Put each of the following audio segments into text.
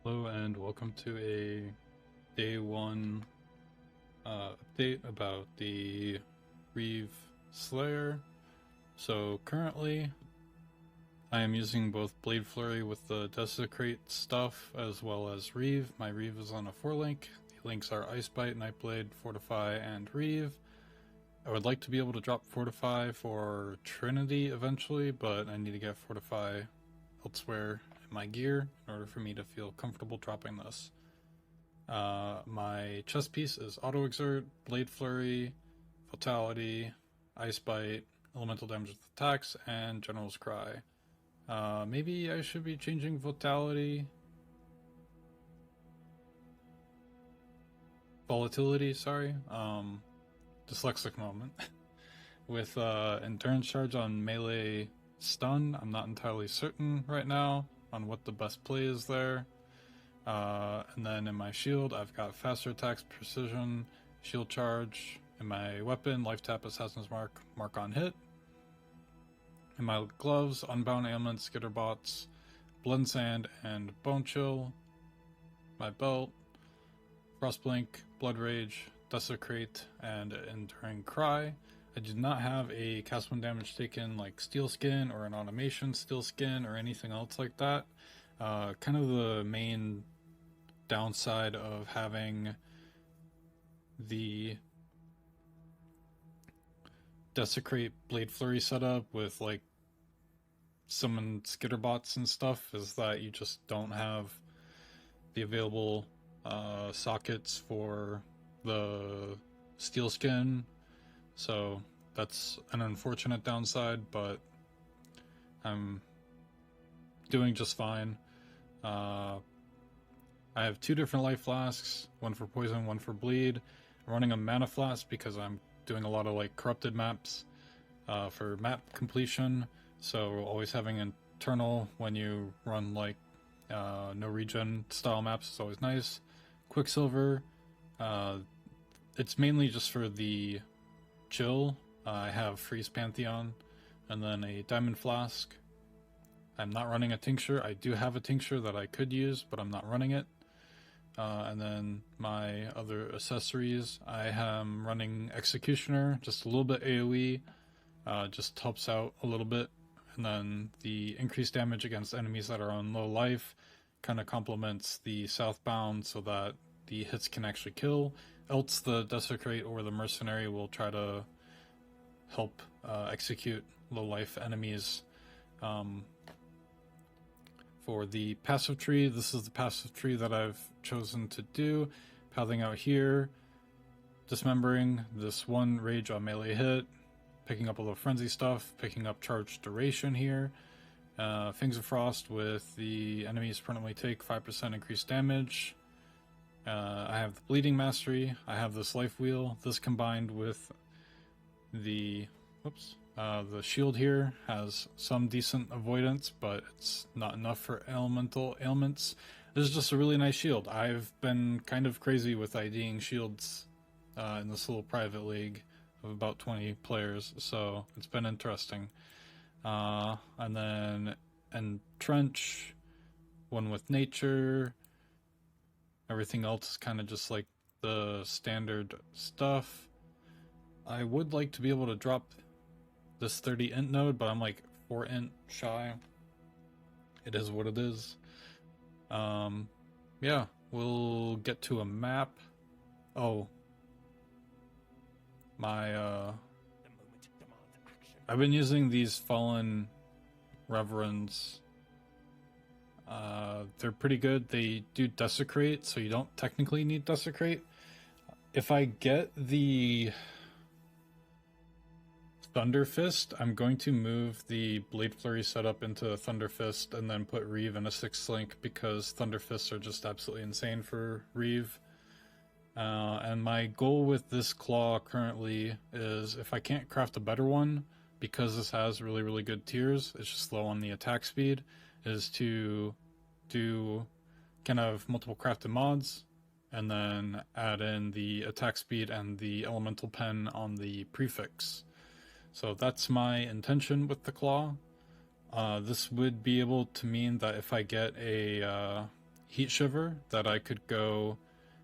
Hello and welcome to a day one update about the Reave Slayer. So currently I am using both Blade Flurry with the Desecrate stuff as well as Reave. My Reave is on a 4-link. The links are Ice Bite, Nightblade, Fortify, and Reave. I would like to be able to drop Fortify for Trinity eventually, but I need to get Fortify elsewhere in my gear in order for me to feel comfortable dropping this. My chest piece is Auto Exert, Blade Flurry, Fatality, Ice Bite, Elemental Damage with Attacks, and General's Cry. Maybe I should be changing Volatility, sorry. Dyslexic moment. With Endurance Charge on melee stun, I'm not entirely certain right now on what the best play is there. And then in my shield, I've got faster attacks, precision, shield charge. In my weapon, life tap, assassin's mark, mark on hit. In my gloves, unbound ailments, skitterbots, blood and sand, and bone chill. My belt, frostblink, blood rage, desecrate, and enduring cry. I do not have a cast one damage taken like steel skin or an automation steel skin or anything else like that. Kind of the main downside of having the Desecrate Blade Flurry setup with like summon skitterbots and stuff is that you just don't have the available sockets for the steel skin, so that's an unfortunate downside, but I'm doing just fine. I have 2 different life flasks, one for poison, one for bleed. I'm running a mana flask because I'm doing a lot of like corrupted maps for map completion, so always having internal when you run like no regen style maps is always nice. Quicksilver, it's mainly just for the chill. I have Freeze Pantheon and then a Diamond Flask. I'm not running a tincture. I do have a tincture that I could use, but I'm not running it. And then my other accessories, I am running Executioner, just a little bit AoE, just helps out a little bit. And then the increased damage against enemies that are on low life kind of complements the Southbound so that the hits can actually kill. Else the Desecrate or the Mercenary will try to help execute low life enemies. For the passive tree, this is the passive tree that I've chosen to do. Pathing out here, dismembering this one rage on melee hit, picking up all the frenzy stuff, picking up charge duration here. Fangs of Frost with the enemies permanently take 5% increased damage. I have the Bleeding Mastery, I have this life wheel. This combined with the the shield here has some decent avoidance, but it's not enough for elemental ailments. This is just a really nice shield. I've been kind of crazy with IDing shields in this little private league of about 20 players, so it's been interesting. And then Entrench, one with nature. Everything else is kind of just like the standard stuff. I would like to be able to drop this 30 int node, but I'm like 4 int shy. It is what it is. Yeah, we'll get to a map. Oh, my I've been using these Fallen Reverends. They're pretty good. They do Desecrate, so you don't technically need Desecrate. If I get the Thunder Fist, I'm going to move the Blade Flurry setup into Thunder Fist and then put Reave in a 6th link because Thunder Fists are just absolutely insane for Reave. And my goal with this claw currently is, if I can't craft a better one, because this has really, really good tiers, it's just low on the attack speed, is to do kind of multiple crafted mods and then add in the attack speed and the elemental pen on the prefix. So that's my intention with the claw. This would be able to mean that if I get a Heat Shiver that I could go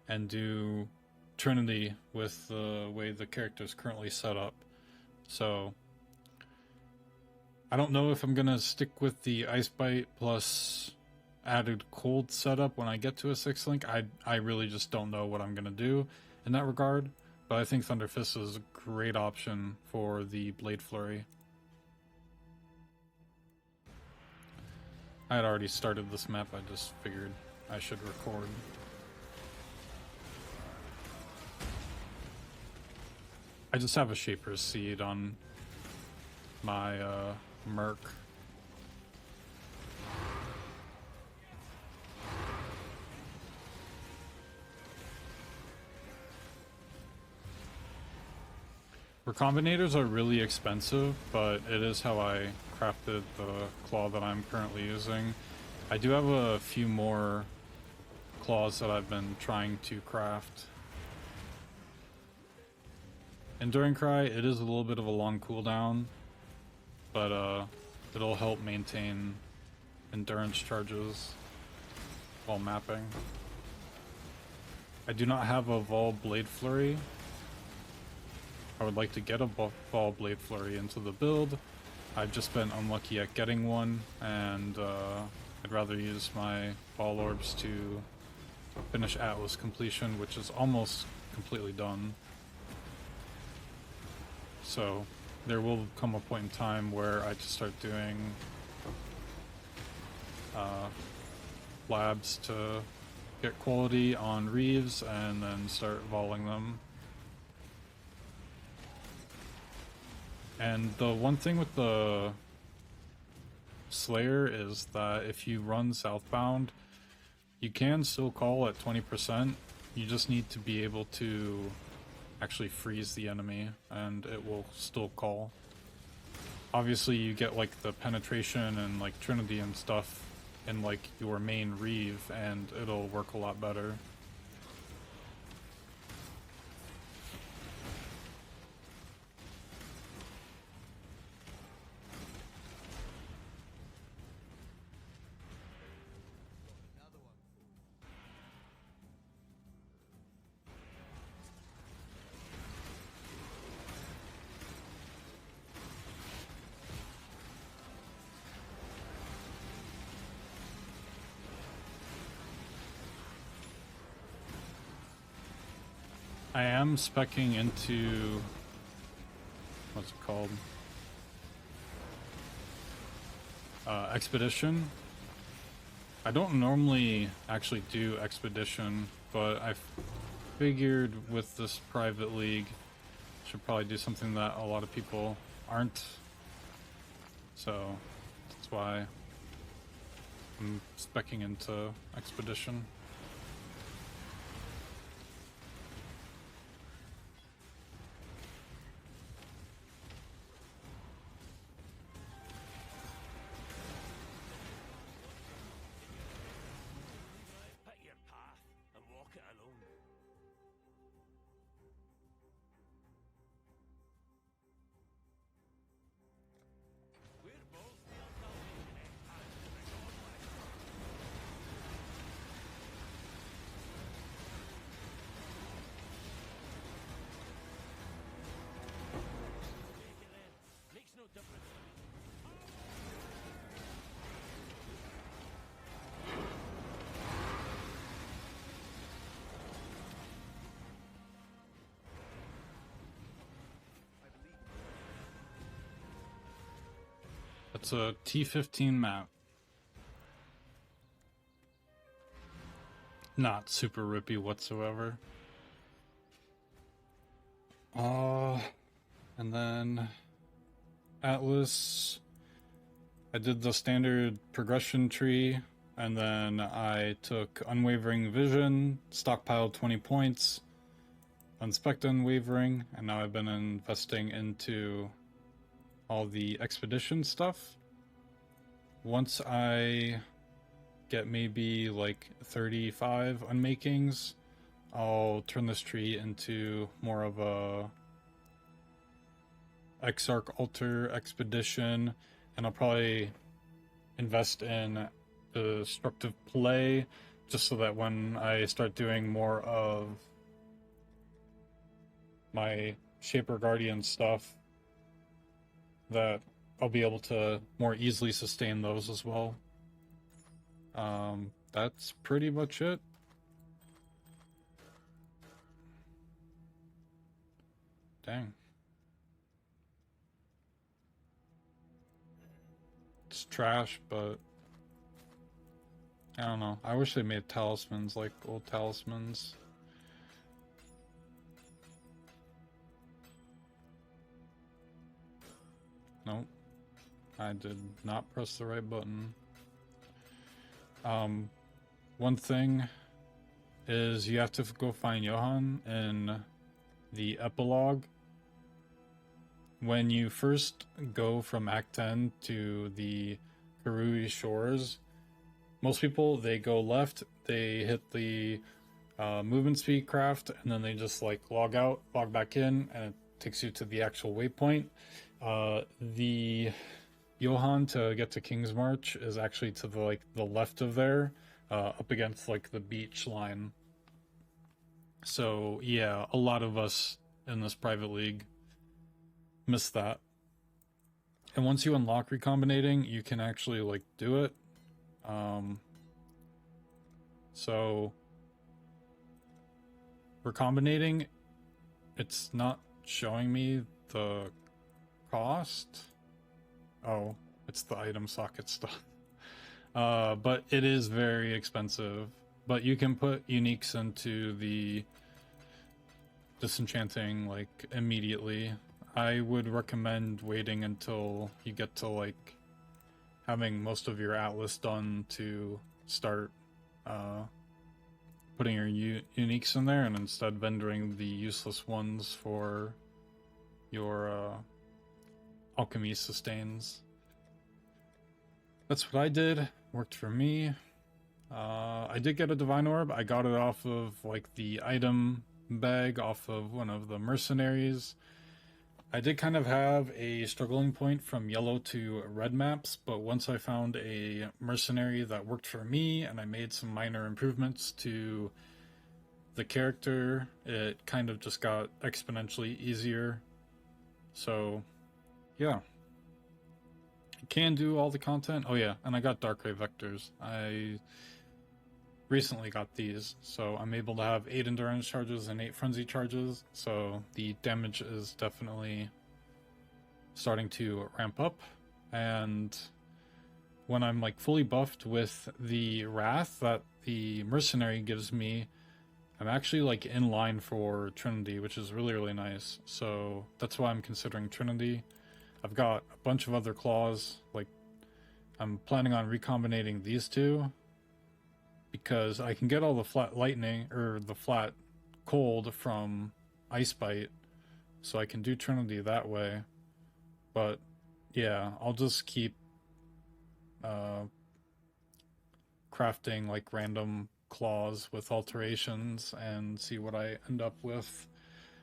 and do Trinity with the way the character is currently set up. So I don't know if I'm gonna stick with the Ice Bite plus added cold setup when I get to a 6 link. I really just don't know what I'm gonna do in that regard. But I think Thunder Fist is a great option for the Blade Flurry. I had already started this map, I just figured I should record. I just have a Shaper's Seed on my Merc. Recombinators are really expensive, but it is how I crafted the claw that I'm currently using. I do have a few more claws that I've been trying to craft. Enduring Cry, it is a little bit of a long cooldown, but it'll help maintain endurance charges while mapping. I do not have a Vol Blade Flurry. I would like to get a Vol Blade Flurry into the build. I've just been unlucky at getting one, and I'd rather use my Ball Orbs to finish Atlas completion, which is almost completely done. So there will come a point in time where I just start doing labs to get quality on Reaves and then start voling them. And the one thing with the Slayer is that if you run southbound, you can still call at 20%. You just need to be able to actually freeze the enemy and it will still call. Obviously you get like the penetration and like Trinity and stuff in like your main Reave and it'll work a lot better. I am speccing into, what's it called? Expedition. I don't normally actually do Expedition, but I figured with this private league, should probably do something that a lot of people aren't. So that's why I'm speccing into Expedition. It's a T15 map. Not super rippy whatsoever. And then Atlas, I did the standard progression tree, and then I took Unwavering Vision, stockpiled 20 points, unspec'd Unwavering, and now I've been investing into all the expedition stuff. Once I get maybe like 35 unmakings, I'll turn this tree into more of a Exarch Altar expedition, and I'll probably invest in destructive play just so that when I start doing more of my Shaper Guardian stuff, that I'll be able to more easily sustain those as well. That's pretty much it. Dang. It's trash, but I don't know. I wish they made talismans like old talismans. Nope. I did not press the right button. One thing is you have to go find Johann in the epilogue. When you first go from Act 10 to the Karui shores, most people, they go left, they hit the movement speed craft, and then they just like log out, log back in, and it takes you to the actual waypoint. The Johann to get to King's March is actually to the left of there, up against like the beach line. So yeah, a lot of us in this private league miss that. And once you unlock recombinating, you can actually like do it. So recombinating, it's not showing me the cost. Oh, it's the item socket stuff. But it is very expensive. But you can put uniques into the disenchanting like immediately. I would recommend waiting until you get to like having most of your atlas done to start putting your uniques in there, and instead vendoring the useless ones for your alchemy sustains. That's what I did. Worked for me. I did get a divine orb. I got it off of like the item bag off of one of the mercenaries. I did kind of have a struggling point from yellow to red maps, but once I found a mercenary that worked for me and I made some minor improvements to the character, it kind of just got exponentially easier. So yeah, I can do all the content. Oh yeah, and I got Darkrai vectors. I recently got these, so I'm able to have 8 endurance charges and 8 frenzy charges, so the damage is definitely starting to ramp up. And when I'm like fully buffed with the wrath that the mercenary gives me, I'm actually like in line for Trinity, which is really nice. So that's why I'm considering Trinity. I've got a bunch of other claws, like I'm planning on recombinating these two, because I can get all the flat lightning or the flat cold from Ice Bite, so I can do Trinity that way. But yeah, I'll just keep crafting like random claws with alterations and see what I end up with.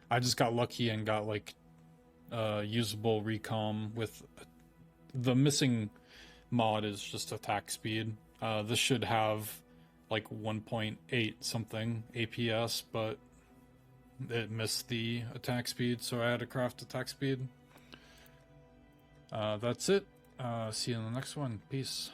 I just got lucky and got like usable recom with the missing mod is just attack speed. This should have like 1.8 something APS, but it missed the attack speed, so I had to craft attack speed. That's it. See you in the next one. Peace.